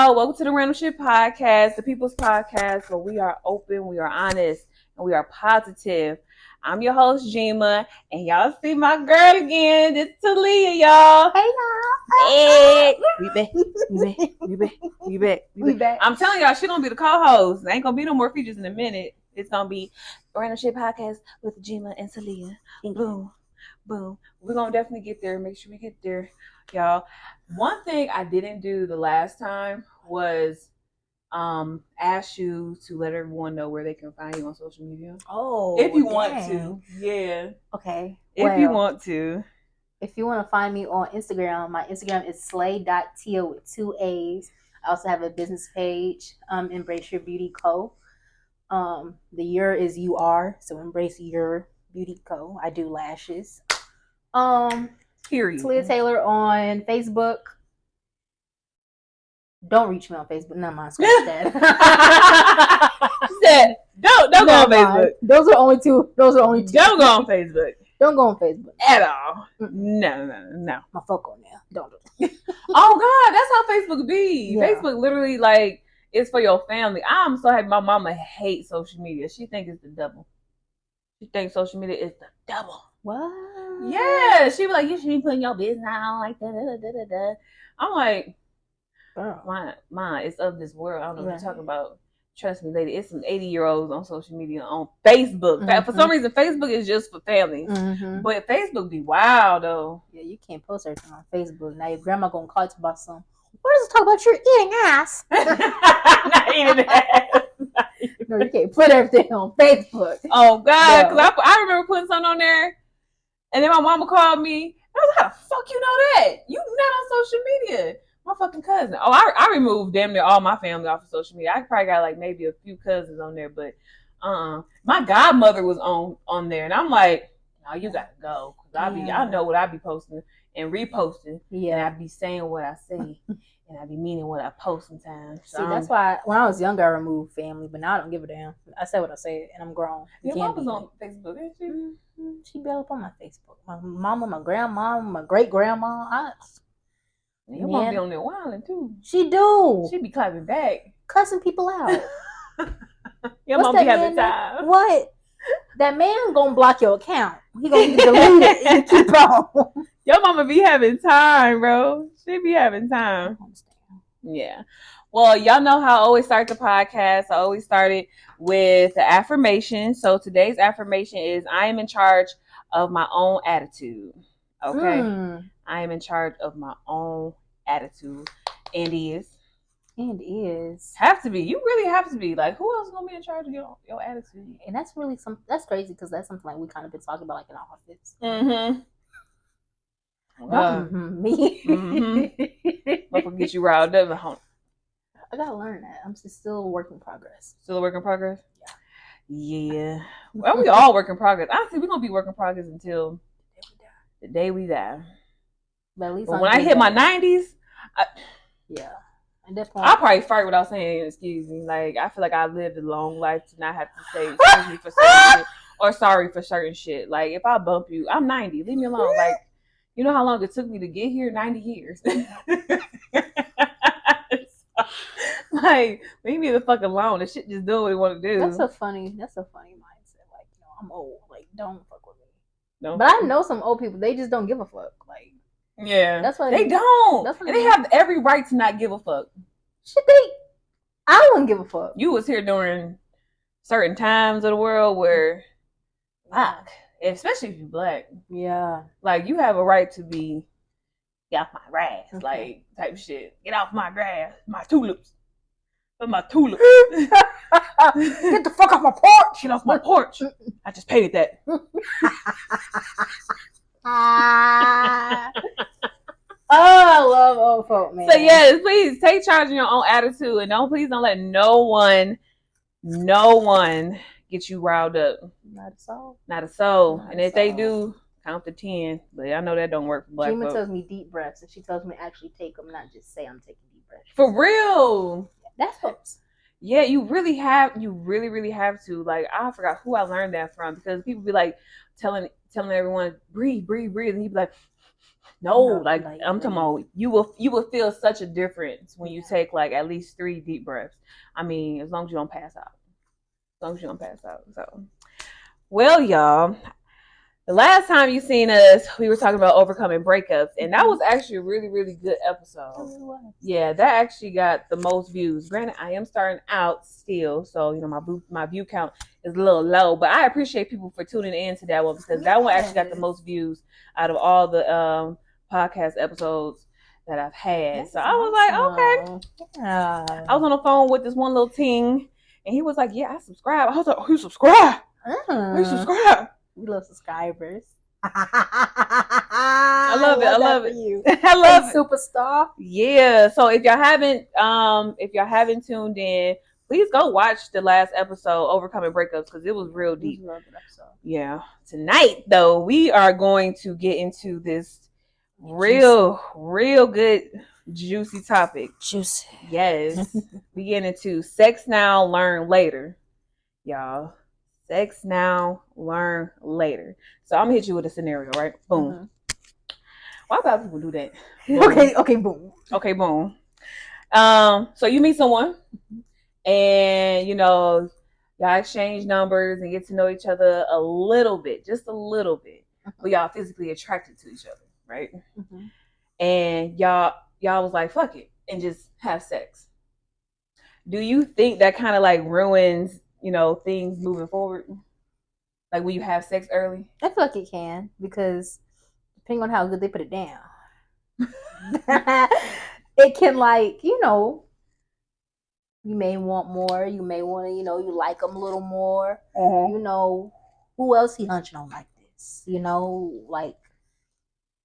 y'all. Welcome to the Random Shit Podcast, the People's Podcast, where we are open, we are honest, and we are positive. I'm your host, Jima, and y'all see my girl again. It's Talia, y'all. Hey, y'all. Hey, we back. I'm telling y'all, she gonna be the co-host. There ain't gonna be no more features in a minute. It's gonna be Random Shit Podcast with Jima and Talia. Boom, boom. We're gonna definitely get there. Make sure we get there, y'all. One thing I didn't do the last time was ask you to let everyone know where they can find you on social media. Oh, if you want to. Yeah. Okay. If you want to. If you want to find me on Instagram, my Instagram is slay.tio with 2 A's. I also have a business page, Embrace Your Beauty Co. The your is UR, so Embrace Your Beauty Co. I do lashes. Period. Talia Taylor on Facebook. Don't reach me on Facebook. None of mine scratch that. Said, don't go on Facebook. Those are only two. Don't go on Facebook. Don't go on Facebook at all. No. My fuck on there. Don't do it. Oh God, that's how Facebook be. Yeah. Facebook literally like it's for your family. I'm so happy my mama hates social media. She thinks it's the devil. She thinks social media is the devil. What? Yeah, she be like, you should be putting your business out like that. I'm like, girl, mine, it's of this world. I don't know what you're talking about. Trust me, lady, it's some 80-year-olds on social media on Facebook. Mm-hmm. For some reason, Facebook is just for family. Mm-hmm. But Facebook be wild, though. Yeah, you can't post everything on Facebook. Now your grandma gonna call you about some. What does it talk about? You're eating ass. Not eating ass. No, you can't put everything on Facebook. Oh, God. Because I remember putting something on there. And then my mama called me. And I was like, how the fuck you know that? You not on social media. My fucking cousin. Oh, I removed damn near all my family off of social media. I probably got like maybe a few cousins on there, but my godmother was on there, and I'm like, no, you gotta go, cause I know what I be posting and reposting, and I be saying what I say, and I be meaning what I post sometimes. So, see, that's why when I was younger I removed family, but now I don't give a damn. I say what I say, and I'm grown. Your mom was on Facebook, isn't she? Mm-hmm. She be up on my Facebook. My mama, my grandma, my great grandma. Your mom be on there wilding too. She do. She be clapping back, cussing people out. Your mom be having time. What? That man gonna block your account. He gonna delete it and keep on. Your mama be having time, bro. She be having time. Yeah. Well, y'all know how I always start the podcast. I always start it with the affirmation. So today's affirmation is I am in charge of my own attitude. Okay. I am in charge of my own attitude. And is. Have to be. You really have to be. Like, who else is going to be in charge of your attitude? And that's really that's crazy because that's something like we kind of been talking about like in our office. Me. What get you riled up? I got to learn that. I'm still a work in progress. Still a work in progress? Yeah. Well, we all work in progress. Honestly, we're going to be work in progress until the day we die. But at least when I hit my 90s, at that point, I'll probably fart without saying excuse me. Like, I feel like I lived a long life to not have to say excuse me for certain shit or sorry for certain shit. Like, if I bump you, I'm 90. Leave me alone. Like, you know how long it took me to get here? 90 years. Like, leave me the fuck alone. The shit just do what it want to do. That's a funny mindset. Like, you know, I'm old. Like, don't fuck with me. No. But I know some old people. They just don't give a fuck. Like, yeah, that's why they don't. And they have every right to not give a fuck. Should they? I wouldn't give a fuck. You was here during certain times of the world where, fuck, especially if you're black. Yeah, like you have a right to be get off my grass, like type shit. Get off my grass, my tulips. My tulips. Get the fuck off my porch. Get off my porch. I just painted that. I love old folk, man. So yes, please take charge of your own attitude and please don't let no one get you riled up. Not a soul. And if they do, count to 10. But I know that don't work for black folks. Jima tells me deep breaths, and she tells me actually take them, not just say I'm taking deep breaths. For real. That's folks. Yeah, you really really have to. Like, I forgot who I learned that from, because people be like telling everyone breathe, and he'd be like, No, No, like like I'm talking about you will feel such a difference when you take like at least 3 deep breaths. I mean, as long as you don't pass out. As long as you don't pass out. So, well, y'all, the last time you seen us, we were talking about overcoming breakups, and that was actually a really, really good episode. Yeah, that actually got the most views. Granted, I am starting out still, so you know my view count is a little low, but I appreciate people for tuning in to that one because that one actually got the most views out of all the podcast episodes that I've had. That's so I was like, okay. Yeah. I was on the phone with this one little ting, and he was like, "Yeah, I subscribe." I was like, "Oh, you subscribe? You subscribe?" We love subscribers. I love it. I love it. You. I love it. Superstar. Yeah. So if y'all haven't tuned in, please go watch the last episode, Overcoming Breakups, because it was real deep. Love that episode. Yeah. Tonight, though, we are going to get into this real good juicy topic. Juicy. Yes. We get into sex now, learn later, y'all. Sex now, learn later. So I'm gonna hit you with a scenario, right? Boom. Mm-hmm. Why about people do that? Okay, boom. Okay, boom. So you meet someone, and you know y'all exchange numbers and get to know each other a little bit, just a little bit. But y'all physically attracted to each other, right? Mm-hmm. And y'all was like, "Fuck it," and just have sex. Do you think that kind of like ruins, you know, things moving forward? Like when you have sex early? I feel like it can, because depending on how good they put it down, it can, like, you know, you may want more. You may want to, you know, you like them a little more. You know, who else he hunching on like this? You know, like,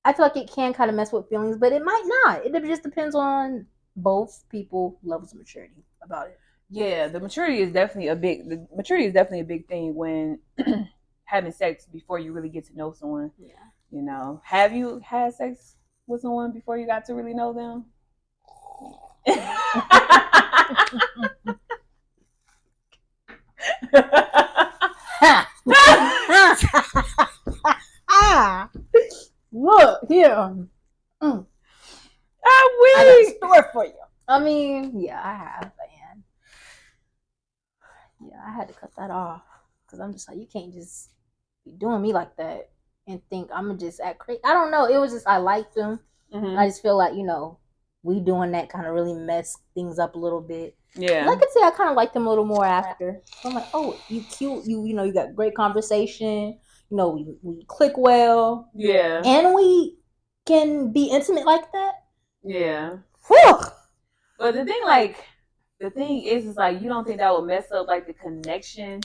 I feel like it can kind of mess with feelings, but it might not. It just depends on both people levels of maturity about it. Yeah, the maturity is definitely a big thing when having sex before you really get to know someone. Yeah. You know, have you had sex with someone before you got to really know them? Look here. I got a story for you. I mean, yeah, I have, and yeah, I had to cut that off because I'm just like, you can't just be doing me like that and think I'm gonna just act crazy. I don't know. It was just, I liked them. Mm-hmm. I just feel like, you know, we doing that kind of really messed things up a little bit. Yeah. I could say I kind of liked them a little more after. So I'm like, oh, you cute. You know, you got great conversation. You know, we click well. Yeah. And we can be intimate like that. Yeah. Whew. But the thing is like, you don't think that would mess up like the connection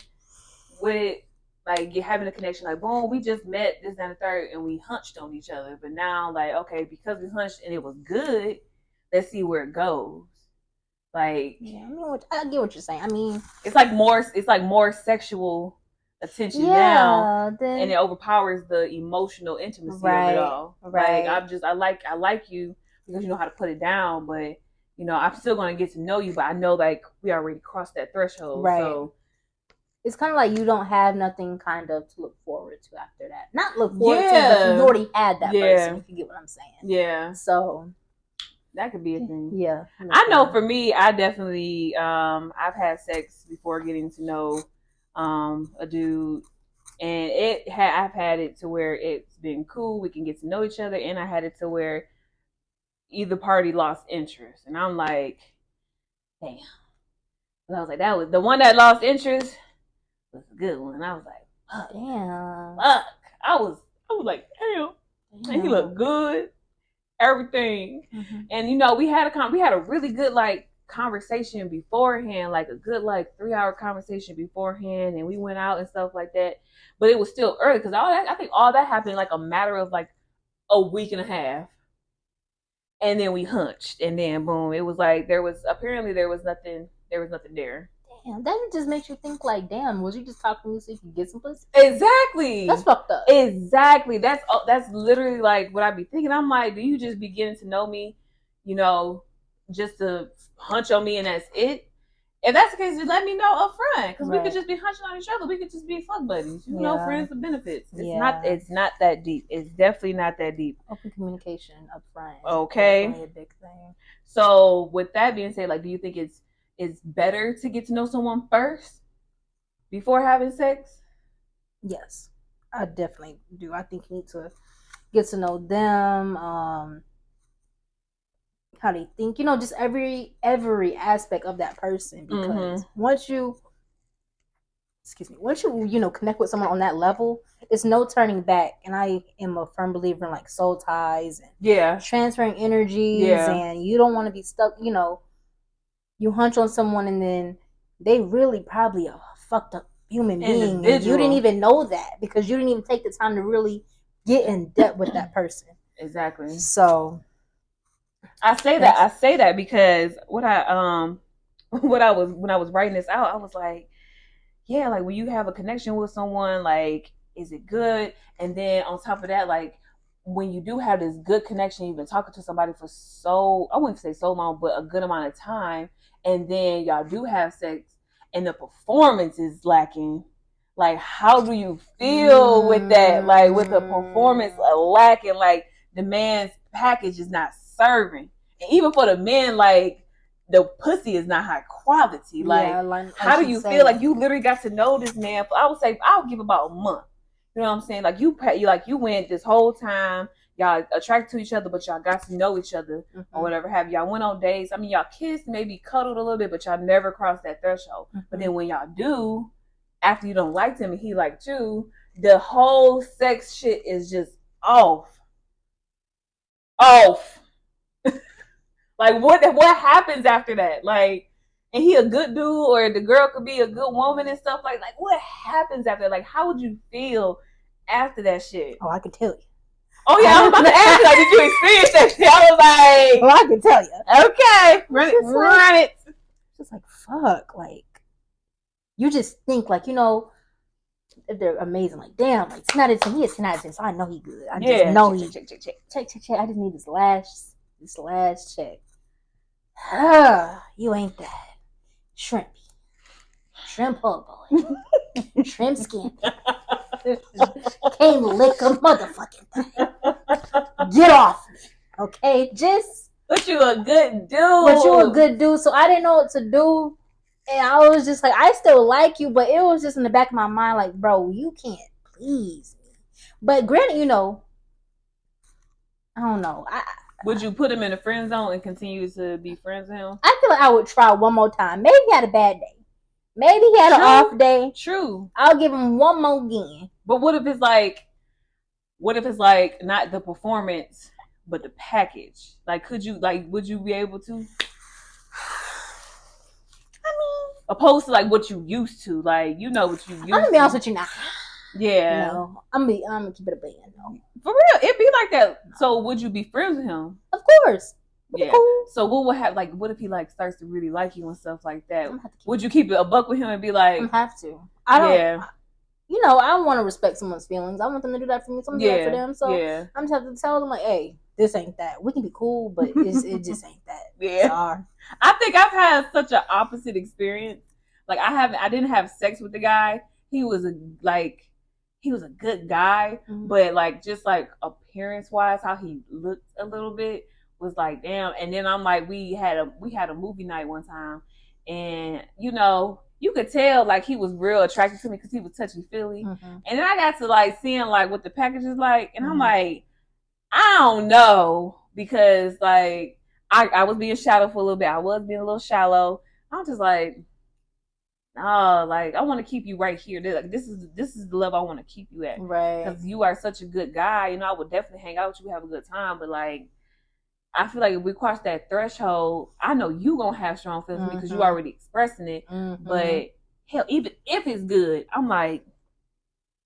with, like, you having a connection, like, boom, we just met this and the third and we hunched on each other, but now, like, okay, because we hunched and it was good, let's see where it goes. Like, yeah, I get what you're saying. I mean, it's like more sexual attention now, and it overpowers the emotional intimacy of it all. Right. Like, I like you because you know how to put it down, but you know, I'm still gonna get to know you, but I know, like, we already crossed that threshold. Right. So it's kind of like you don't have nothing kind of to look forward to after that. Not look forward to, but you already had that person, if you get what I'm saying. Yeah. So that could be a thing. Yeah. I know for me, I definitely, I've had sex before getting to know a dude, and I've had it to where it's been cool. We can get to know each other, and I had it to where either party lost interest, and I'm like, damn. And I was like, that was the one that lost interest was a good one. I was like, fuck. Damn. Fuck. I was like, damn. And he looked good. Everything. Mm-hmm. And you know, we had a really good like conversation beforehand, like a good like 3-hour conversation beforehand, and we went out and stuff like that. But it was still early because I think all that happened in like a matter of like a week and a half. And then we hunched, and then boom, it was like there was nothing there. Damn, that just makes you think like, damn, was you just talking to me so you could get some pussy? Exactly. That's fucked up. Exactly. That's literally like what I be thinking. I'm like, do you just be getting to know me, you know, just to hunch on me and that's it? if that's the case, just let me know up front, because we Right. could just be hunching on each other. We could just be fuck buddies, you know, Yeah. friends with benefits. It's Yeah. It's not that deep. It's definitely not that deep. Open communication up front. Okay. Definitely a big thing. So with that being said, like, do you think it's better to get to know someone first before having sex? Yes, I definitely do. I think you need to get to know them, how they think, just every aspect of that person, because once you connect with someone on that level, it's no turning back. And I am a firm believer in like soul ties and transferring energies, and you don't want to be stuck, you hunch on someone and then they really probably a fucked up human being, and you didn't even know that because you didn't even take the time to really get in depth with that person. Exactly. So I say that because when I was writing this out, I was like, yeah, like when you have a connection with someone, like, is it good? And then on top of that, like, when you do have this good connection, you've been talking to somebody for I wouldn't say so long, but a good amount of time, and then y'all do have sex and the performance is lacking. Like, how do you feel with that? Like, with the performance lacking, like, the man's package is not serving. And even for the men, like, the pussy is not high quality. Like how do you feel? Like, you literally got to know this man for, I would say, I'll give about a month. You know what I'm saying? Like, you went this whole time, y'all attracted to each other, but y'all got to know each other or whatever have. Y'all went on dates. I mean, y'all kissed, maybe cuddled a little bit, but y'all never crossed that threshold. But then when y'all do, after you don't like him and he liked you, the whole sex shit is just off. Like, what happens after that? Like, and he a good dude, or the girl could be a good woman and stuff like what happens after? Like, how would you feel after that shit? Oh, I can tell you. Oh yeah, I was about to ask you, like, did you experience that shit? I was like, well, I can tell you. Okay, run it. It's just like, fuck, like, you just think, like, if they're amazing, like, damn, like, 10 out of 10, he is 10 out of 10, so I know he good. I just know check. I just need this last check. You ain't that. Shrimp boy. Shrimp skin. Can't lick a motherfucking thing. Get off me. Okay? But you a good dude. So I didn't know what to do. And I was just like, I still like you, but it was just in the back of my mind, like, bro, you can't please me. But granted, I don't know. Would you put him in a friend zone and continue to be friends with him? I feel like I would try one more time. Maybe he had a bad day. Maybe he had an off day. True. I'll give him one more again. But what if it's like not the performance, but the package? Like, would you be able to? I mean, opposed to like what you used to, like, what you used to. I'm gonna be honest with you now. Yeah. No, I'm gonna keep it a band. No. For real, it'd be like that. So would you be friends with him? Of course. Yeah. Cool. So what would have, like, what if he like starts to really like you and stuff like that? Would you keep it a buck with him and be like, I have to. I don't. Yeah. I want to respect someone's feelings. I want them to do that for me. So I'm do that for them. So I'm just have to tell them, like, hey, this ain't that. We can be cool, but it just ain't that. Yeah. Sorry. I think I've had such an opposite experience. Like, I didn't have sex with the guy. He was a good guy, but like, just like appearance wise, how he looked a little bit was like, damn. And then I'm like, we had a movie night one time, and you could tell like he was real attracted to me because he was touchy feely. And then I got to like seeing like what the package is like, and I'm like, I don't know, because like I was being shallow for a little bit. I was being a little shallow. I'm just like, oh, like, I want to keep you right here. Like, this is the level I want to keep you at, right? Because you are such a good guy. I would definitely hang out with you, have a good time. But like, I feel like if we cross that threshold, I know you gonna have strong feelings because you already expressing it. But hell, even if it's good, I'm like,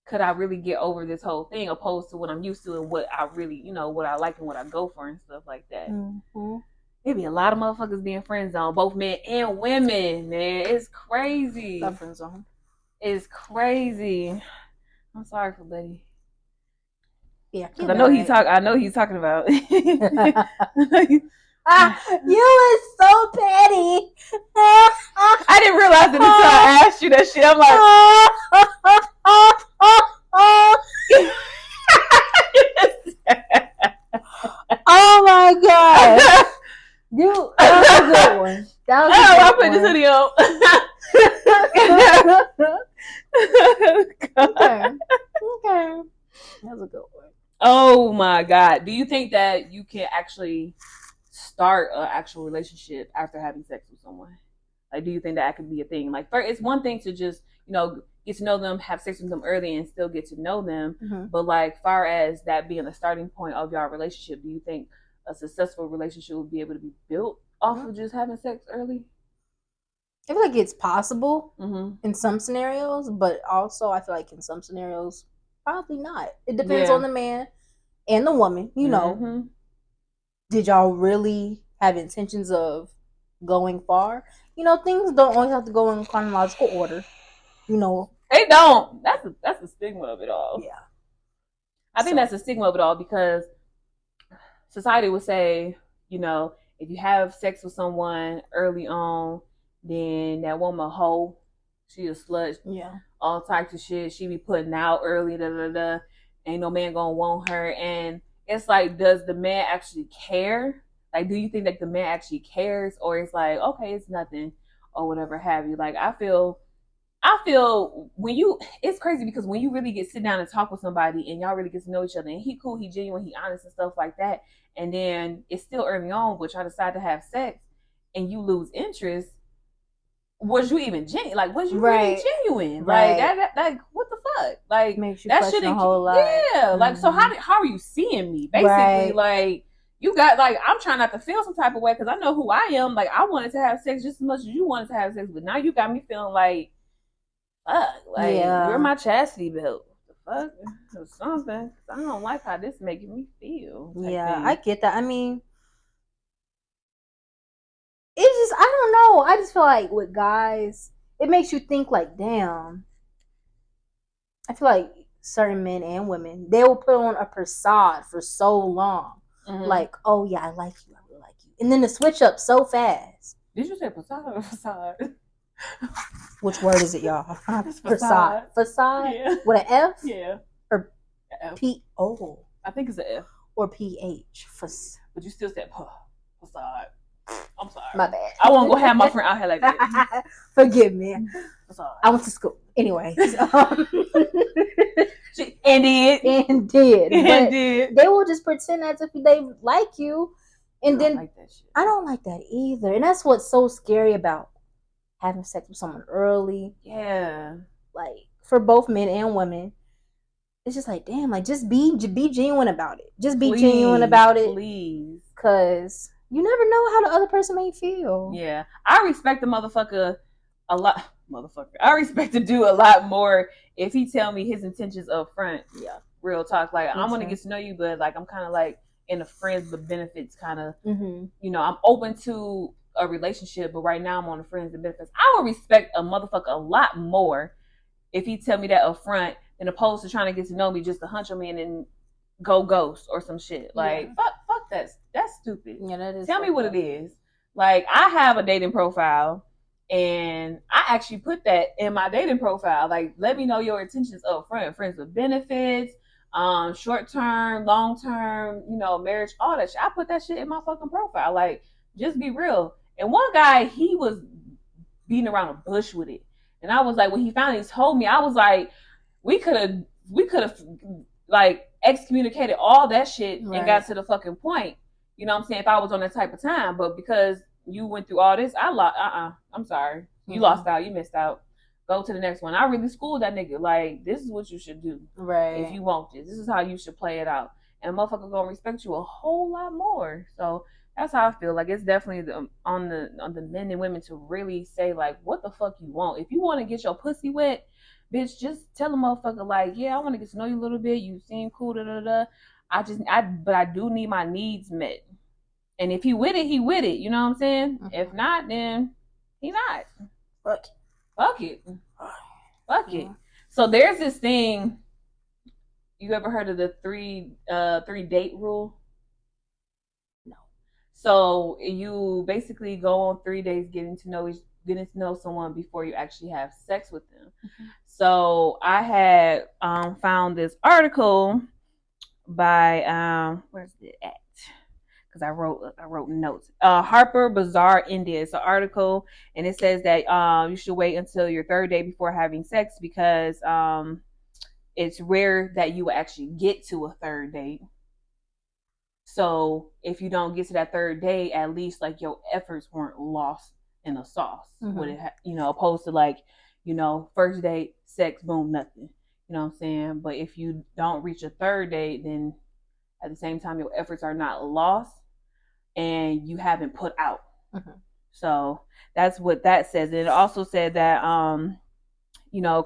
could I really get over this whole thing opposed to what I'm used to and what I really, what I like and what I go for and stuff like that. There be a lot of motherfuckers being friend zone, both men and women, man. It's crazy. That friend zone. It's crazy. I'm sorry for Buddy. Yeah, because I know he's talking about. You is so petty. I didn't realize it until I asked you that shit. I'm like, oh my god. You, that was a good one. That was I put this hoodie on. Okay. That was a good one. Oh my god. Do you think that you can actually start an actual relationship after having sex with someone? Like, do you think that could be a thing? Like, it's one thing to just, get to know them, have sex with them early and still get to know them. Mm-hmm. But like, far as that being the starting point of your relationship, do you think a successful relationship would be able to be built off of just having sex early? I feel like it's possible Mm-hmm. in some scenarios, but also I feel like in some scenarios, probably not. It depends on the man and the woman. Mm-hmm. Did y'all really have intentions of going far? Things don't always have to go in chronological order. They don't. That's the stigma of it all. Yeah. I think that's the stigma of it all, because society would say, if you have sex with someone early on, then that woman a hoe, she a slut, all types of shit. She be putting out early, ain't no man gonna want her. And it's like, does the man actually care? Like, do you think that the man actually cares, or it's like, okay, it's nothing, or whatever have you? Like, I feel it's crazy, because when you really sit down and talk with somebody and y'all really get to know each other, and he cool, he genuine, he honest and stuff like that, and then it's still early on, but y'all decide to have sex and you lose interest, was you even genuine? Like, was you really genuine? Right. Like, that what the fuck? Like, makes you that question shouldn't, a whole lot. Yeah. Mm-hmm. Like, so how are you seeing me? Basically, like, you got, like, I'm trying not to feel some type of way, because I know who I am. Like, I wanted to have sex just as much as you wanted to have sex, but now you got me feeling like, fuck, like, you're my chastity belt. The fuck, or something. I don't like how this making me feel. Yeah, I get that. I mean, it's just, I don't know. I just feel like with guys, it makes you think like, damn. I feel like certain men and women, they will put on a facade for so long. Mm-hmm. Like, oh yeah, I like you, I really like you. And then the switch up so fast. Did you say facade or facade? Which word is it, y'all? Facade. Facade? Yeah. With an F? Yeah. Or F. P-O? I think it's an F. Or P-H. But you still said facade. I'm sorry. My bad. I won't go have my friend out here like that. Forgive me. Facade. I went to school. Anyway. And did. They will just pretend as if they like you. And then like that shit. I don't like that either. And that's what's so scary about having sex with someone early. Yeah. Like, for both men and women, it's just like, damn, like, just be genuine about it. Just be genuine about it. Please. Because you never know how the other person may feel. Yeah. I respect the motherfucker a lot. I respect to do a lot more if he tell me his intentions up front. Yeah. Real talk. Like, I want to get to know you, but like, I'm kind of like in a friends with benefits kind of, I'm open to a relationship, but right now I'm on the friends and benefits. I would respect a motherfucker a lot more if he tell me that up front, than opposed to trying to get to know me just to hunch on me and then go ghost or some shit. Like, fuck that. That's stupid. Yeah, that is. Tell me what it is. Like, I have a dating profile, and I actually put that in my dating profile. Like, let me know your intentions up front. Friends with benefits, short term, long term, marriage, all that shit. I put that shit in my fucking profile. Like, just be real. And one guy, he was beating around the bush with it. And I was like, when he finally told me, I was like, we could have like excommunicated all that shit and got to the fucking point. You know what I'm saying? If I was on that type of time, but because you went through all this, I lost. I'm sorry. You lost out. You missed out. Go to the next one. I really schooled that nigga. Like, this is what you should do. Right. If you want this. This is how you should play it out. And motherfucker gonna respect you a whole lot more. So that's how I feel. Like, it's definitely on the men and women to really say, like, what the fuck you want. If you want to get your pussy wet, bitch, just tell a motherfucker, like, yeah, I want to get to know you a little bit. You seem cool, but I do need my needs met. And if he with it, he with it. You know what I'm saying? Mm-hmm. If not, then he not. Fuck it. So there's this thing. You ever heard of the three date rule? No. So you basically go on 3 days getting to know someone before you actually have sex with them. Mm-hmm. So I had found this article by where's it at? Because I wrote notes. Harper Bazaar, India. It's an article, and it says that you should wait until your 3rd day before having sex because it's rare that you will actually get to a 3rd date. So if you don't get to that 3rd day, at least like your efforts weren't lost in the sauce. Mm-hmm. Would it, opposed to like, 1st date, sex, boom, nothing. You know what I'm saying? But if you don't reach a 3rd date, then at the same time, your efforts are not lost and you haven't put out. Mm-hmm. So that's what that says. And it also said that,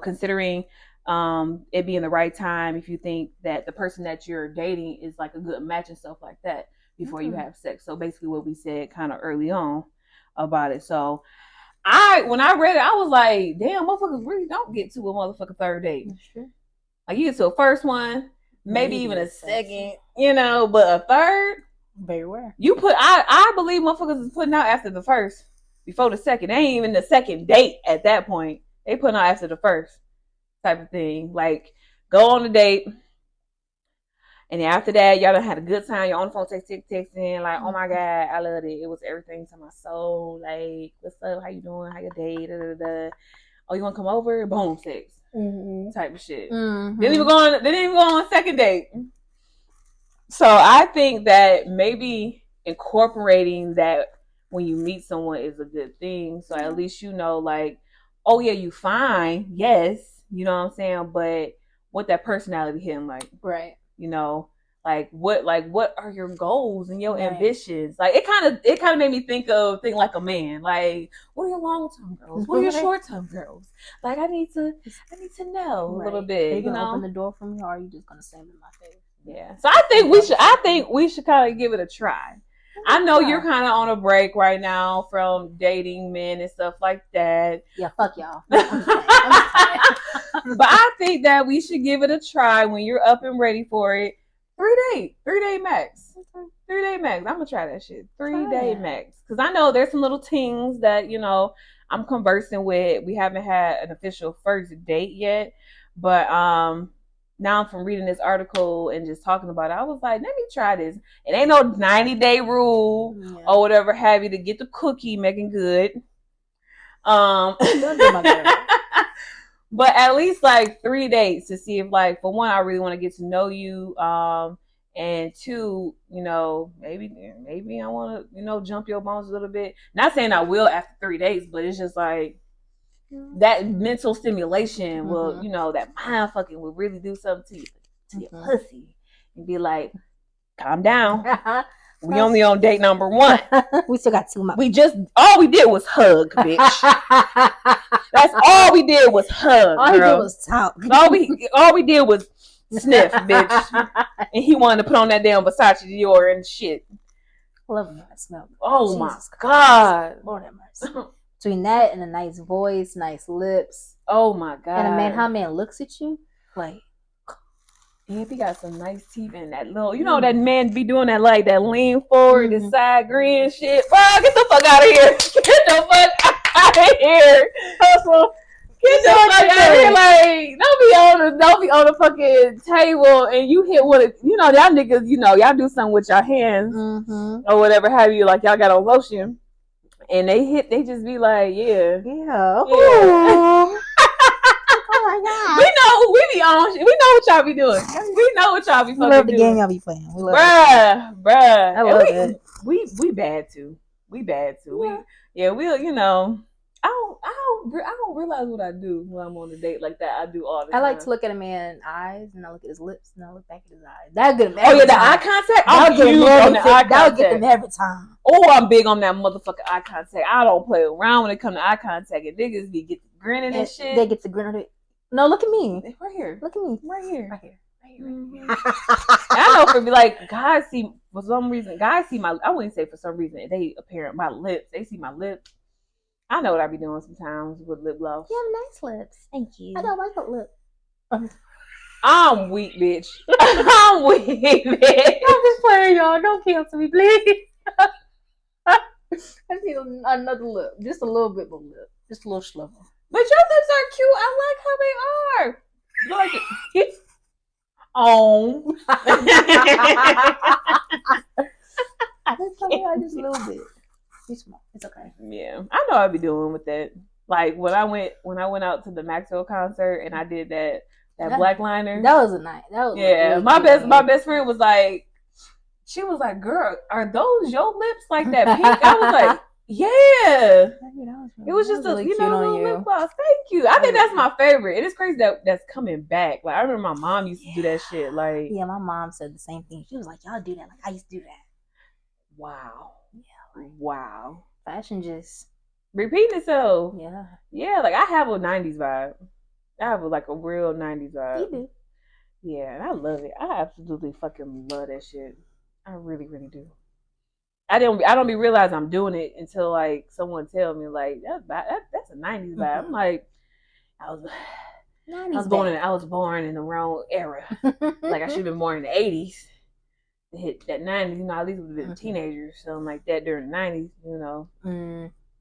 considering it being the right time, if you think that the person that you're dating is like a good match and stuff like that before you have sex. So basically what we said kind of early on about it. So when I read it, I was like, damn, motherfuckers really don't get to a motherfucking 3rd date. Sure. Like you get to a first one, maybe even a second, but a 3rd, very rare. You I believe motherfuckers is putting out after the 1st, before the 2nd. They ain't even the 2nd date at that point. They putting out after the 1st type of thing. Like, go on a date, and then after that, y'all done had a good time. You're on the phone texting, like, oh my God, I loved it. It was everything to my soul. Like, what's up? How you doing? How your day? Da, da, da. Oh, you want to come over? Boom, sex. Mm-hmm. Type of shit. Mm-hmm. They didn't even go on a 2nd date. So I think that maybe incorporating that when you meet someone is a good thing. So at least like, oh yeah, you fine, yes, you know what I'm saying, but what that personality hitting like, right? Like what are your goals and your ambitions? Like it kind of made me think like a man. Like, what are your long-term goals? What are your short-term goals? Like I need to know a little bit. Are you gonna open the door for me, or are you just gonna slam in my face? Yeah. So I think we should kind of give it a try. I know you're kind of on a break right now from dating men and stuff like that. Yeah, fuck y'all. But I think that we should give it a try when you're up and ready for it. 3 day max. 3 day max. I'm gonna try that shit. 3 day max. Because I know there's some little things that I'm conversing with. We haven't had an official 1st date yet, but now from reading this article and just talking about it, I was like, let me try this. It ain't no 90-day rule or whatever have you to get the cookie making good. But at least like 3 dates to see if, like, for one, I really want to get to know you. And 2, maybe I want to, jump your bones a little bit. Not saying I will after 3 days, but it's just like, that mental stimulation will, that mind fucking will really do something to your pussy and be like, calm down. We only on date number 1. We still got 2 months. All we did was hug, bitch. That's all we did was hug. All girl. We did was talk. All we did was sniff, bitch. And he wanted to put on that damn Versace Dior and shit. Love that smell. Oh Jesus my God. Lord have mercy. Between that and a nice voice, nice lips. Oh my God. And how a man looks at you, like, yeah, if he got some nice teeth and that little, that man be doing that, like, that lean forward, the side grin shit. Bro, get the fuck out of here. Get the fuck out of here. Get the fuck out of here. Like, don't be on the fucking table and you hit one of, y'all niggas, y'all do something with your hands or whatever have you, like y'all got on lotion. And they just be like, yeah. Oh my God. We know what y'all be doing. We know what y'all be fucking doing. We love the game y'all be playing. We love Bruh. I love it. We bad too. Yeah. I don't realize what I do when I'm on a date like that. I do all the time. I like to look at a man's eyes and I look at his lips and I look back at his eyes. That good. Oh yeah, the eye contact. That would get them every time. Oh, I'm big on that motherfucking eye contact. I don't play around when it comes to eye contact. And niggas be get grinning and shit. They get to grin on it. No, look at me. Right here. Look at me. Right here. Right here. Mm-hmm. I know for me, like, guys see for some reason. I wouldn't say for some reason they apparent my lips. They see my lips. I know what I be doing sometimes with lip gloss. You have nice lips. Thank you. I don't like that lip. I'm weak, bitch. I'm weak, bitch. I'm just playing, y'all. Don't cancel me, please. I need another lip, just a little bit more lip, just a little sliver. But your lips are cute. I like how they are. You like it? Oh. Just a little bit. It's small. It's okay. Yeah, I know I'd be doing with that. Like when I went out to the Maxwell concert and I did that black liner. That was a night. That was really my best friend was like, she was like, "Girl, are those your lips like that pink?" I was like, "Yeah." It was just a little lip gloss. Thank you. I think that's my favorite. It is crazy that's coming back. Like I remember my mom used to do that shit. Like my mom said the same thing. She was like, "Y'all do that like I used to do that." Wow. Yeah. Wow. Fashion just repeating itself. Yeah. Yeah, like I have a 90s vibe. I have like a real 90s vibe. You do. Yeah, and I love it. I absolutely fucking love that shit. I really, really do. I don't be realizing I'm doing it until like someone tell me like that's a 90s vibe. I'm like, I was born in the wrong era. Like I should have been born in the 80s. To hit that 90s, at least would have been a teenager, something like that during the 90s,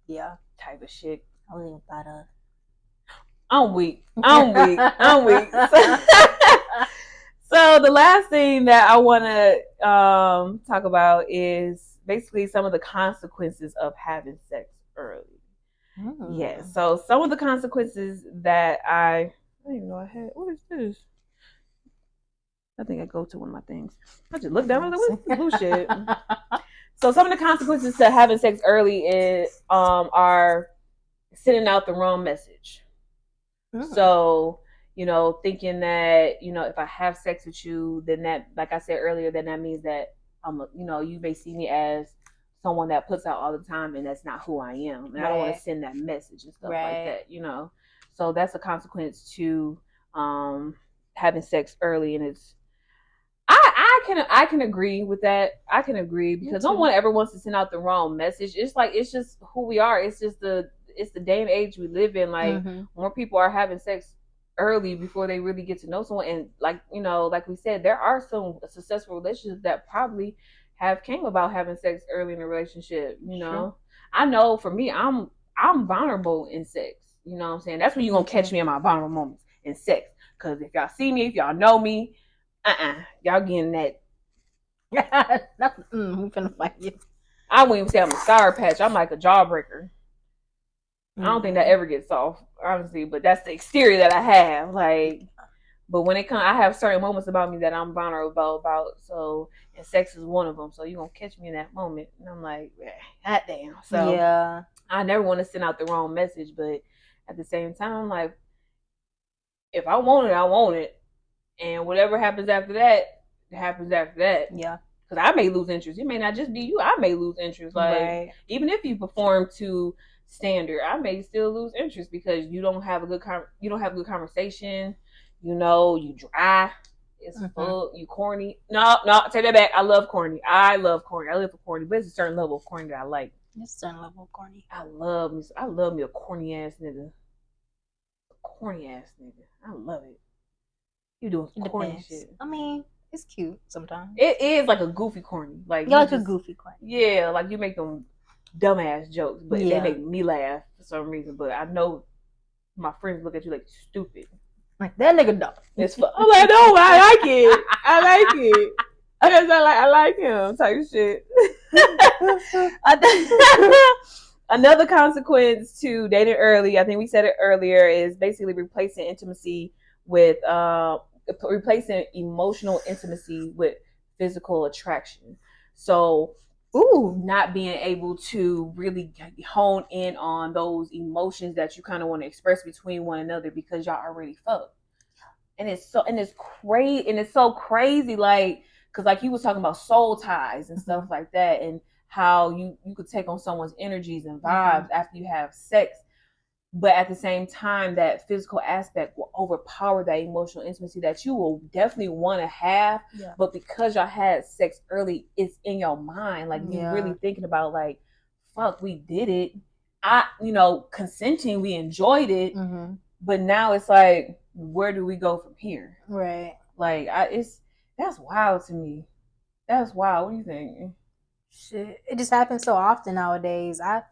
yeah, type of shit. I wasn't even thought of. I'm weak. So the last thing that I want to talk about is basically some of the consequences of having sex early. Yeah. So some of the consequences that I didn't even know I had. What is this? I think I go to one of my things. I just looked down. I was like, what's this blue shit? So some of the consequences to having sex early are sending out the wrong message. So, thinking that, if I have sex with you, then that, like I said earlier, then that means that you may see me as someone that puts out all the time, and that's not who I am. And I don't want to send that message and stuff like that, So that's a consequence to having sex early, and it's I can agree with that. I can agree because no one ever wants to send out the wrong message. It's like it's just who we are. It's just the day and age we live in. Like more people are having sex early before they really get to know someone. And like like we said, there are some successful relationships that probably have came about having sex early in a relationship. Sure. I know for me, I'm vulnerable in sex. You know what I'm saying? That's when you're gonna catch me in my vulnerable moments in sex. Because if y'all see me, if y'all know me, y'all getting that. I'm finna fight you. I wouldn't even say I'm a sour patch. I'm like a jawbreaker. I don't think that ever gets soft, honestly, but that's the exterior that I have. Like, but when it comes, I have certain moments about me that I'm vulnerable about. So, and sex is one of them. So you're gonna catch me in that moment, and I'm like, God damn. So yeah, I never want to send out the wrong message, but at the same time, like, if I want it, I want it, and whatever happens after that, happens after that. Yeah. Because I may lose interest. It may not just be you. I may lose interest. Like even if you perform to standard, I may still lose interest because you don't have a good conversation. You dry. It's full. You corny. No, take that back. I love corny. I live for corny, but it's a certain level of corny that I like. It's a certain level of corny. I love me a corny ass nigga. I love it. You doing corny shit. I mean, it's cute sometimes. It is like a goofy corny. Like you like a goofy corny. Yeah, like you make them dumbass jokes, but they make me laugh for some reason. But I know my friends look at you like stupid. Like that nigga dumb. It's fun. I'm like, no, I like it. I like it. Because I like him type shit. Another consequence to dating early, I think we said it earlier, is basically replacing intimacy with replacing emotional intimacy with physical attraction. So not being able to really hone in on those emotions that you kind of want to express between one another because y'all already fucked. And it's so crazy, like, because like he was talking about soul ties and stuff like that, and how you could take on someone's energies and vibes after you have sex. But at the same time, that physical aspect will overpower that emotional intimacy that you will definitely want to have. Yeah. But because y'all had sex early, it's in your mind. Like, you're really thinking about, like, fuck, we did it. Consenting, we enjoyed it. Mm-hmm. But now it's like, where do we go from here? Right. Like, that's wild to me. That's wild. What do you think? Shit, it just happens so often nowadays. I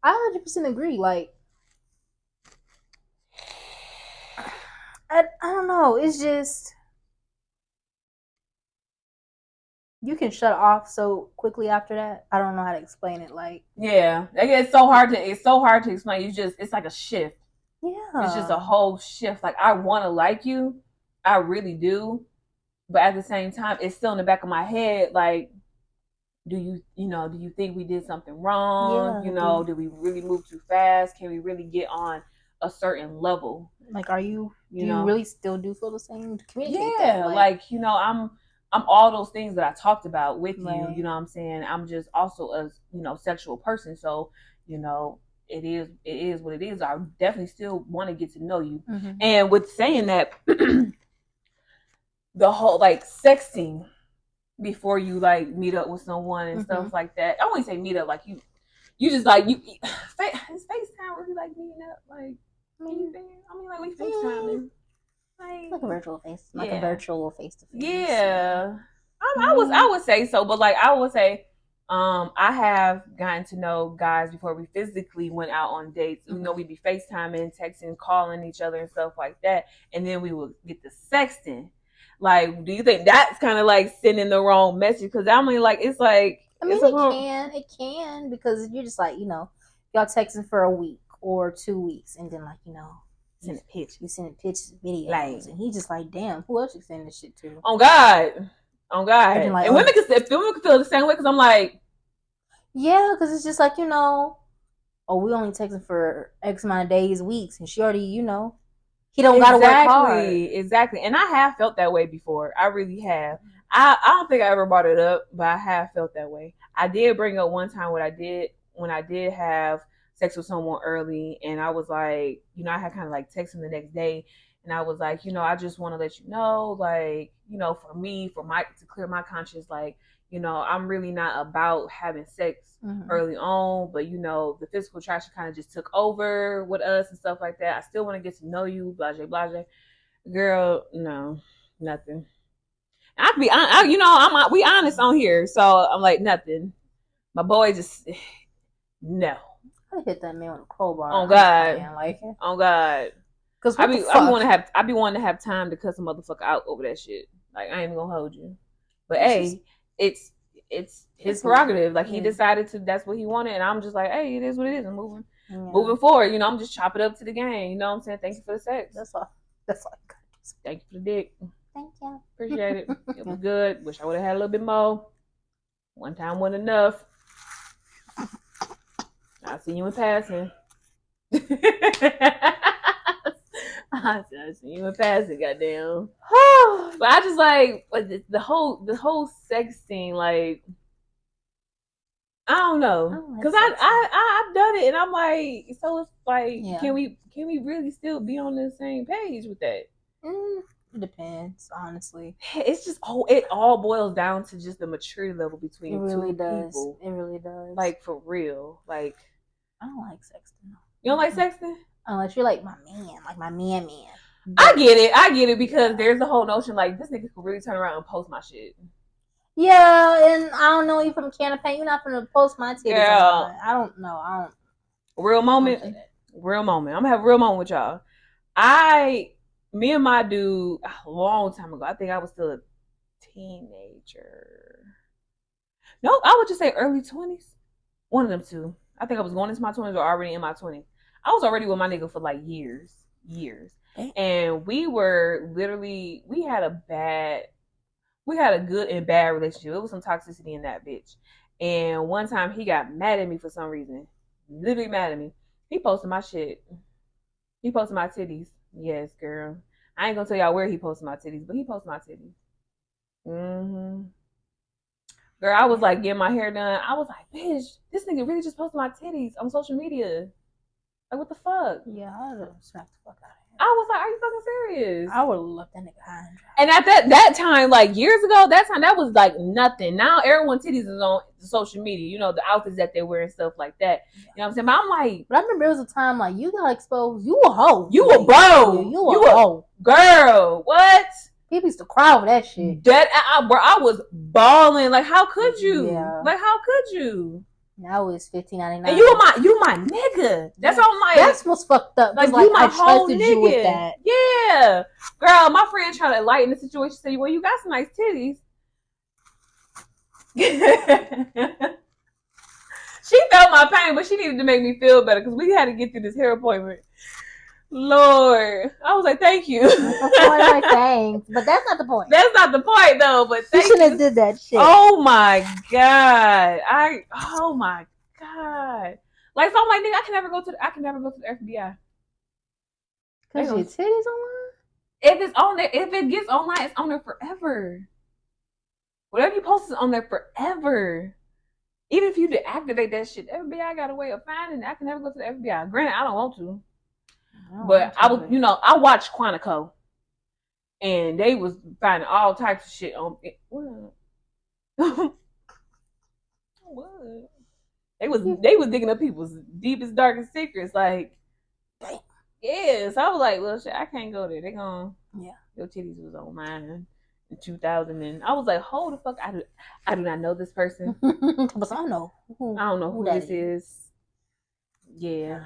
100% agree. Like, I don't know. It's just you can shut off so quickly after that. I don't know how to explain it. Like, yeah, it's so hard to explain. It's like a shift. yeah, It's just a whole shift. Like, I want to like you, I really do, but at the same time, it's still in the back of my head. Like, do you think we did something wrong? Yeah, did we really move too fast? Can we really get on a certain level? like, do you really still do feel the same? Communicate Yeah, that. like, I'm all those things that I talked about with you. Right. You know what I'm saying? I'm just also a sexual person, so it is what it is. I definitely still want to get to know you. Mm-hmm. And with saying that, the whole like sexting before you like meet up with someone and stuff like that. I wouldn't say meet up, like you just like is FaceTime really like meeting up? Like, anything? I mean, like, we FaceTiming. Like a virtual face, like a virtual face to face. Yeah, I would say so, but like I would say, I have gotten to know guys before we physically went out on dates. We'd be FaceTiming, texting, calling each other and stuff like that, and then we would get the sexting. Like, do you think that's kind of like sending the wrong message? Because I mean, like, it's like, I mean, it can because you're just like, y'all texting for a week or 2 weeks, and then like, send a pitch. You send pictures, videos, like, and he's just like, damn, who else you sending this shit to? On God. Like, and women can feel the same way, because I'm like, yeah, because it's just like, we only texting for X amount of days, weeks, and she already, he don't gotta work hard. Exactly. And I have felt that way before. I really have. I don't think I ever brought it up, but I have felt that way. I did bring up one time when I did have sex with someone early, and I was like, I had kind of like text him the next day, and I was like, I just want to let you know, like, for me, to clear my conscience, like, I'm really not about having sex early on, but the physical attraction kind of just took over with us and stuff like that. I still want to get to know you, blase blase. Girl, no, nothing. we honest on here, so I'm like, nothing. My boy just no. I hit that man with a crowbar. Oh God, oh God. Because I be wanting to have time to cuss a motherfucker out over that shit. Like, I ain't even gonna hold you, but it's his prerogative. Like, he decided to. That's what he wanted, and I'm just like, hey, it is what it is. I'm moving forward. I'm just chopping up to the game. You know what I'm saying? Thank you for the sex. That's all. Thank you for the dick. Thank you. Appreciate it. It was good. Wish I would have had a little bit more. One time wasn't enough. I see you in passing. I see you in passing, goddamn. But I just like the whole sex thing, like, I don't know, because I've done it, and I'm like, so it's like, can we really still be on the same page with that? It depends, honestly. It's just it all boils down to just the maturity level between two people. It really does. Like, for real. Like, I don't like sexting. You don't like sexting? Unless you're like my man, like my man. But I get it because there's a whole notion like, this nigga could really turn around and post my shit. Yeah, and I don't know you from a can of paint. You're not gonna post my titties. Girl, I don't know. Real moment. I'm gonna have a real moment with y'all. Me and my dude, a long time ago, I think I was still a teenager. No, I would just say early 20s. One of them two. I think I was going into my 20s or already in my 20s. I was already with my nigga for like years. And we were literally, we had a good and bad relationship. It was some toxicity in that bitch. And one time he got mad at me for some reason. Literally mad at me. He posted my shit. He posted my titties. Yes, girl. I ain't gonna tell y'all where he posted my titties, but he posted my titties. Girl, I was like getting my hair done. I was like, bitch, this nigga really just posted my titties on social media. Like, what the fuck? Yeah, I would have smacked the fuck out of him. I was like, are you fucking serious? I would have left that nigga high and dry. And at that time, like years ago, that was like nothing. Now everyone's titties is on social media. The outfits that they wear and stuff like that. Yeah. You know what I'm saying? But I'm like, I remember there was a time like you got exposed. You a hoe. You a bro. You a hoe. Girl, what? People used to cry over that shit. Bro, I was balling. Like, how could you? Yeah. Like, how could you? Now it's $15.99. And you my nigga. That's all my. That's what's fucked up. Like, like you my I whole trusted nigga. you with that. Yeah, girl. My friend tried to lighten the situation. Said, "Well, you got some nice titties." She felt my pain, but she needed to make me feel better because we had to get through this hair appointment. Lord, I was like, "Thank you." Thanks, but that's not the point. That's not the point, though. But you shouldn't have did that shit. Oh my god! Oh my god! Like, so I'm like, nigga, I can never go to the FBI. Cause your titties online. If it's on there, if it gets online, it's on there forever. Whatever you post is on there forever. Even if you deactivate that shit, FBI got a way of finding it. I can never go to the FBI. Granted, I don't want to. But I was, I watched Quantico, and they was finding all types of shit on it. What? What? They was digging up people's deepest, darkest secrets. Like, yeah. So I was like, well, shit, I can't go there. They gone. Yeah. Your titties was on mine in 2000, and I was like, hold the fuck. I do not know this person. But I know. I don't know who this is. Yeah.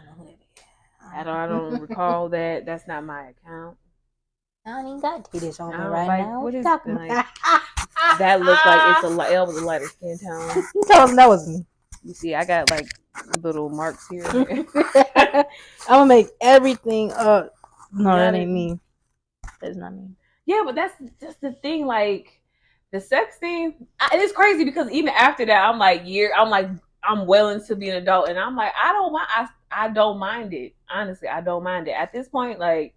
I don't recall that. That's not my account. I don't even got titties on me right now. What is that? That looked like it was a lighter skin tone. You told them that was me. You see, I got like little marks here. I'm gonna make everything up. No, that ain't me. That's not me. Yeah, but that's just the thing. Like, the sex thing, it's crazy because even after that, I'm well into being an adult, and I'm like, I don't mind it. Honestly, I don't mind it. At this point, like,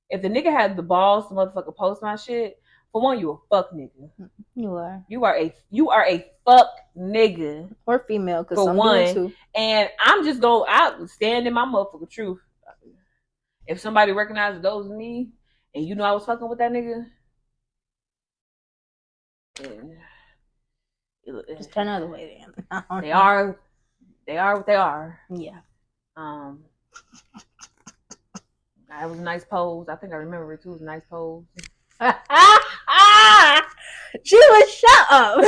if the nigga had the balls to motherfucker post my shit, for one, you a fuck nigga. You are. You are a fuck nigga. Or female, because for one. Too. And I'm just I stand in my motherfucking truth. If somebody recognizes those as me, and I was fucking with that nigga, just turn the other way then. They are what they are. Yeah. It was a nice pose. I think I remember it too. It was a nice pose. She was shut up.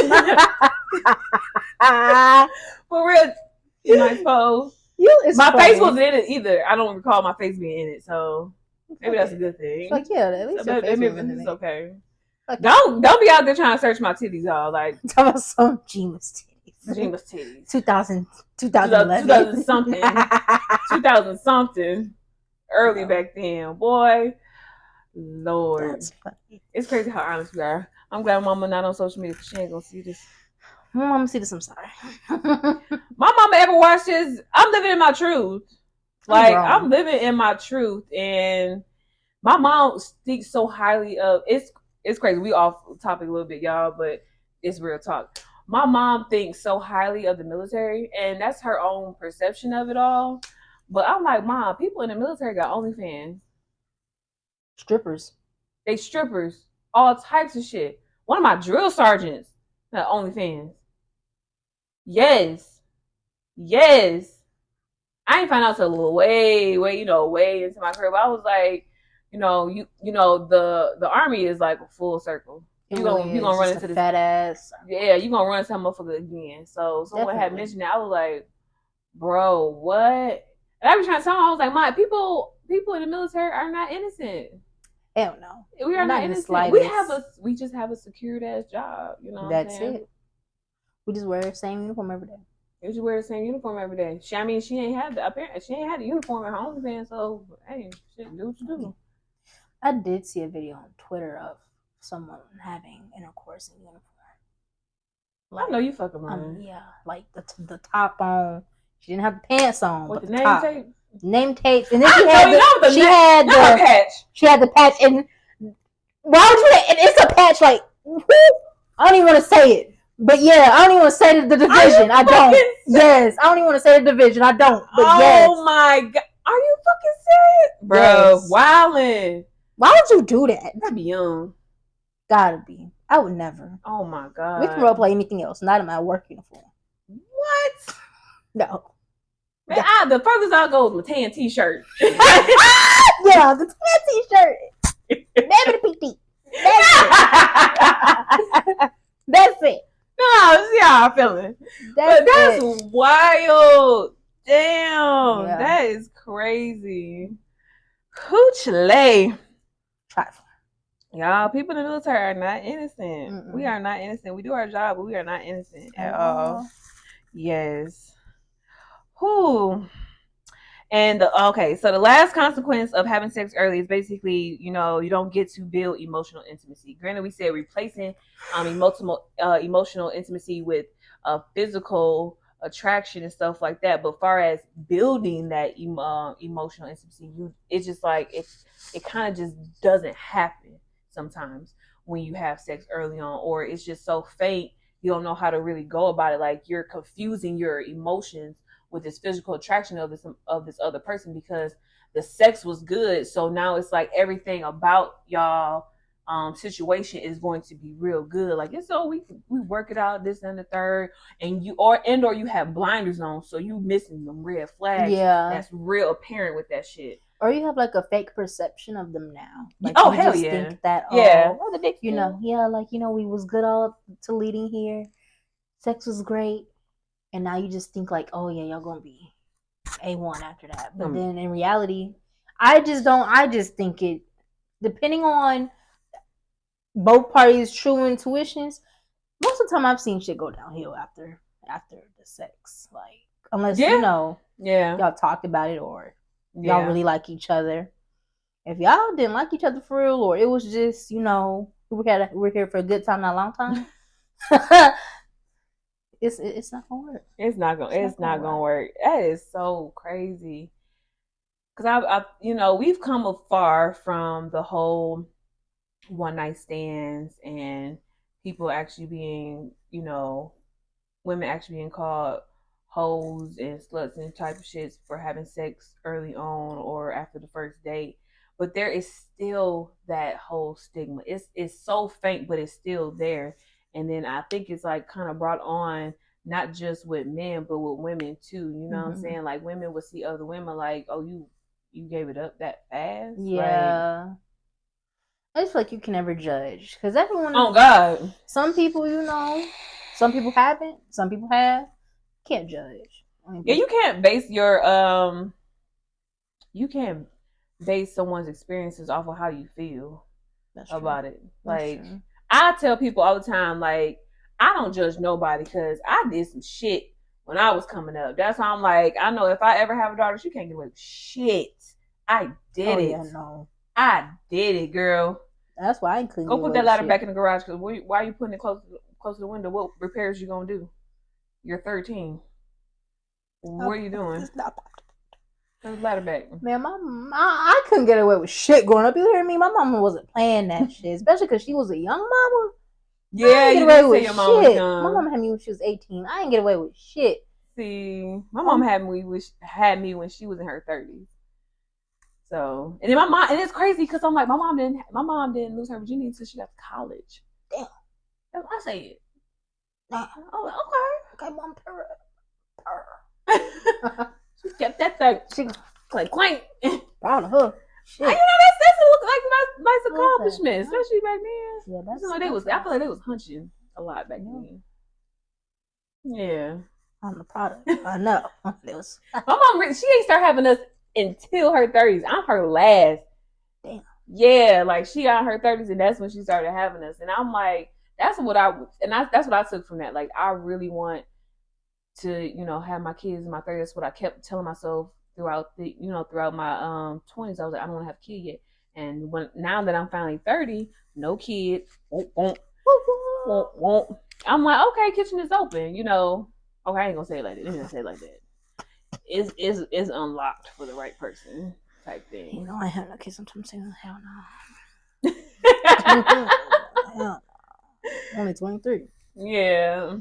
For real, nice pose. My face wasn't in it either. I don't recall my face being in it, so maybe that's a good thing. Like, yeah, at least your face was in it. It's okay. Okay. Don't be out there trying to search my titties, y'all. Like, talking about some Jemus titties. 2011. 2000 something. 2000 something. Early back then, boy. Lord, that's funny. It's crazy how honest we are. I'm glad Mama not on social media because she ain't gonna see this. My mama see this. I'm sorry. My mama ever watched this? I'm living in my truth. Like, I'm living in my truth, and my mom speaks so highly of it's crazy. We off topic a little bit, y'all, but it's real talk. My mom thinks so highly of the military, and that's her own perception of it all. But I'm like, Mom, people in the military got OnlyFans. Strippers. They strippers. All types of shit. One of my drill sergeants got OnlyFans. Yes. I ain't found out till way into my career. But I was like, the army is like a full circle. You gonna run into this fat ass. Yeah, you gonna run into that motherfucker again. So someone had mentioned that. I was like, bro, what? And I was trying to tell him, I was like, my people in the military are not innocent. Hell no. We are not innocent. We just have a secured ass job. You know what I'm saying? It. We just wear the same uniform every day. We just wear the same uniform every day. She ain't had the uniform at her OnlyFans, so hey, shit, do what you do. I did see a video on Twitter of someone having intercourse in uniform. Like, I know you fucking lying. Yeah, like the top on. She didn't have the pants on. What, but the name tape? Name tape, and then she had the patch. She had the patch, and why would you? And it's a patch. Like, I don't even want to say it, but yeah, I don't even want to say the division. I don't. Yes, I don't even want to say the division. I don't. But oh my god, are you fucking serious, bro? Yes. Wildin'. Why would you do that? Gotta be young. Gotta be. I would never. Oh my god. We can role play anything else, not in my work uniform. What? No. Man, the furthest I'll go is my tan t-shirt. Yeah, the tan t-shirt. Never the PT. That's it. No, see how I'm feeling. That's wild. Damn, Yeah. that is crazy. Hoochie. Trifling. Y'all, people in the military are not innocent. Mm-mm. We are not innocent. We do our job, but we are not innocent at all. Yes. Who? And okay, so the last consequence of having sex early is basically, you don't get to build emotional intimacy. Granted, we said replacing emotional intimacy with physical attraction and stuff like that. But far as building that emotional intimacy, it's just like it kind of just doesn't happen sometimes when you have sex early on, or it's just so faint you don't know how to really go about it. Like you're confusing your emotions with this physical attraction of this other person because the sex was good. So now it's like everything about y'all situation is going to be real good. Like it's we work it out, this and the third, and or you have blinders on, so you missing them red flags. Yeah, that's real apparent with that shit. Or you have like a fake perception of them now. Like, oh you hell just yeah, think that you know, like we was good all to leading here, sex was great, and now you just think like, oh yeah, y'all gonna be A1 after that. But then in reality, I just think it, depending on both parties' true intuitions, most of the time I've seen shit go downhill after the sex. Like, unless y'all talked about it or y'all really like each other. If y'all didn't like each other for real, or it was just, we're here for a good time, not a long time, it's not gonna work. It's not gonna work. That is so crazy. Cause we've come afar from the whole one night stands and people actually being, women actually being called hoes and sluts and type of shits for having sex early on or after the first date. But there is still that whole stigma. It's so faint, but it's still there. And then I think it's like kind of brought on not just with men, but with women too. You know what I'm saying? Like women would see other women like, oh, you gave it up that fast? Yeah. I just feel like you can never judge. Because everyone... Oh, God. Some people, some people haven't. Some people have. Can't judge. Yeah, you can't base your... You can't base someone's experiences off of how you feel about it. Like, I tell people all the time, like, I don't judge nobody because I did some shit when I was coming up. That's why I'm like, I know if I ever have a daughter, she can't get away with shit. I did it. Yeah, no. I did it, girl. That's why I couldn't go put that ladder back in the garage. Because why are you putting it close to the window? What repairs you gonna do? You're 13. What are you doing? Turn the ladder back. Man, I couldn't get away with shit growing up. You hear me? My mama wasn't playing that shit, especially because she was a young mama. Yeah, you didn't say your mama was young. My mama had me when she was 18. I didn't get away with shit. See, my mom had me when she was in her 30s. So, and then my mom, and it's crazy because I'm like, my mom didn't lose her virginity until she got to college. Damn. That's what I said. Nah. Oh, okay, mom, She kept that thing. She like clank. Proud of her. Shit. That's look like nice accomplishment, especially back then. Yeah, that's. I feel like they was hunching a lot back then. Yeah. I'm the product. I know. It was. My mom, she ain't start having us until her 30s. I'm her last. Damn. Yeah, like she got her 30s, and that's when she started having us. And I'm like, that's what I took from that. Like, I really want to, have my kids in my 30s. That's what I kept telling myself throughout my 20s. I was like, I don't want to have a kid yet. And now that I'm finally 30, no kids, won't. I'm like, okay, kitchen is open. Okay, I ain't gonna say it like that. I ain't gonna say it like that. It's unlocked for the right person type thing. I have no kids. I'm saying, hell no. Hell no. Only 23. Yeah.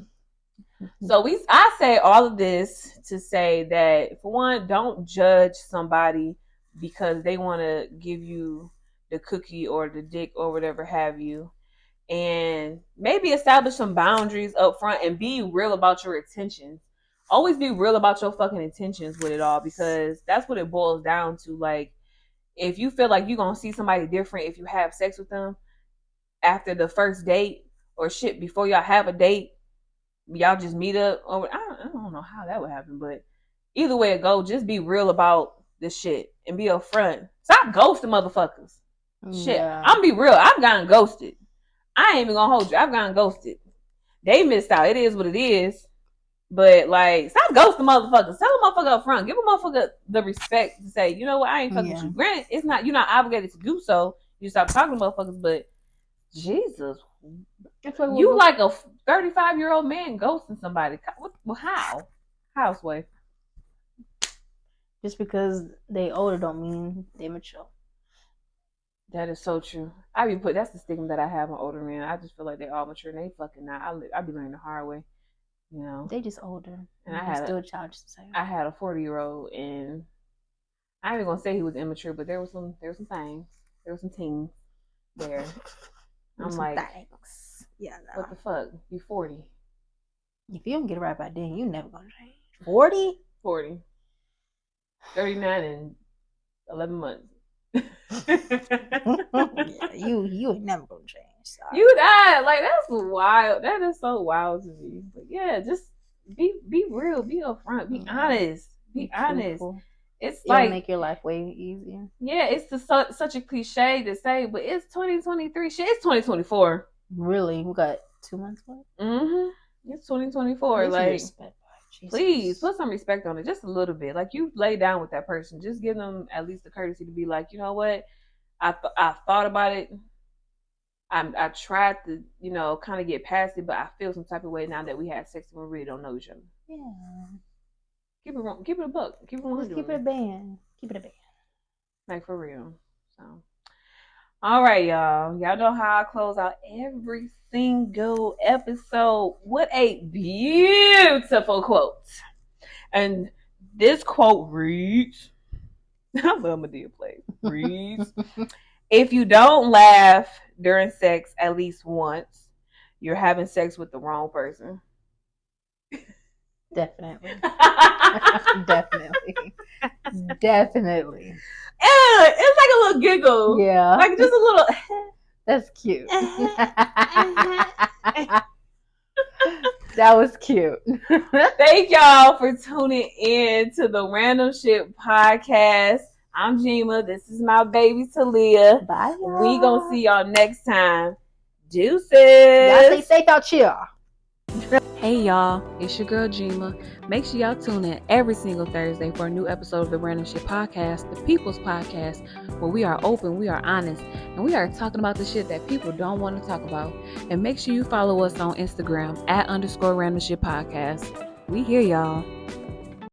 So I say all of this to say that, for one, don't judge somebody because they want to give you the cookie or the dick or whatever have you. And maybe establish some boundaries up front and be real about your intentions. Always be real about your fucking intentions with it all, because that's what it boils down to. Like, if you feel like you're going to see somebody different if you have sex with them, after the first date or shit before y'all have a date, y'all just meet up. Or I don't know how that would happen, but either way it go, just be real about this shit and be upfront. Stop ghosting motherfuckers. Shit, I'm be real. I've gotten ghosted. I ain't even gonna hold you. I've gotten ghosted. They missed out. It is what it is. But like, stop ghosting motherfuckers. Tell a motherfucker up front. Give a motherfucker the respect to say, you know what, I ain't fucking with you. Granted, it's not, you're not obligated to do so. You stop talking to motherfuckers, but Jesus, you like a 35-year-old man ghosting somebody. Well, how? How, Sway? Just because they older don't mean they mature. That is so true. That's the stigma that I have on older men. I just feel like they all mature and they fucking not. I be learning the hard way. You know, they just older, and I had still childish. I had a 40-year-old, and I ain't even gonna say he was immature, but there was some things, there was some teens there. I'm like, thanks. Yeah, no. What the fuck? You 40? If you don't get it right by then, you never gonna change. 40, 39 in 11 months. Yeah, you ain't never gonna change. Sorry. You died. Like, that's wild. That is so wild to me. But yeah, just be real, be upfront, be honest, be honest. It's like make your life way easier. Yeah, it's such a cliche to say, but it's 2023. Shit, it's 2024. Really, we got 2 months left. It's 2024. Like, please put some respect on it, just a little bit. Like, you lay down with that person, just give them at least the courtesy to be like, you know what, I thought about it. I tried to, you know, kind of get past it, but I feel some type of way now that we had sex and we really don't know each other. Yeah. Keep it a buck. Keep it 100. Keep it a band. Like, for real. So, all right, y'all. Y'all know how I close out every single episode. What a beautiful quote. And this quote reads, I love Madea Play. Reads, if you don't laugh during sex at least once, you're having sex with the wrong person. Definitely. Definitely. Yeah, it's like a little giggle. Yeah. Like just a little. That's cute. That was cute. Thank y'all for tuning in to the Random Shit Podcast. I'm Jima. This is my baby Talia. Bye, y'all. We gonna see y'all next time. Deuces. Y'all stay safe out here. Hey y'all, it's your girl Jima. Make sure y'all tune in every single Thursday for a new episode of the Random Shit Podcast, the People's Podcast, where we are open, we are honest, and we are talking about the shit that people don't want to talk about. And make sure you follow us on Instagram @_Random Shit Podcast. We hear y'all.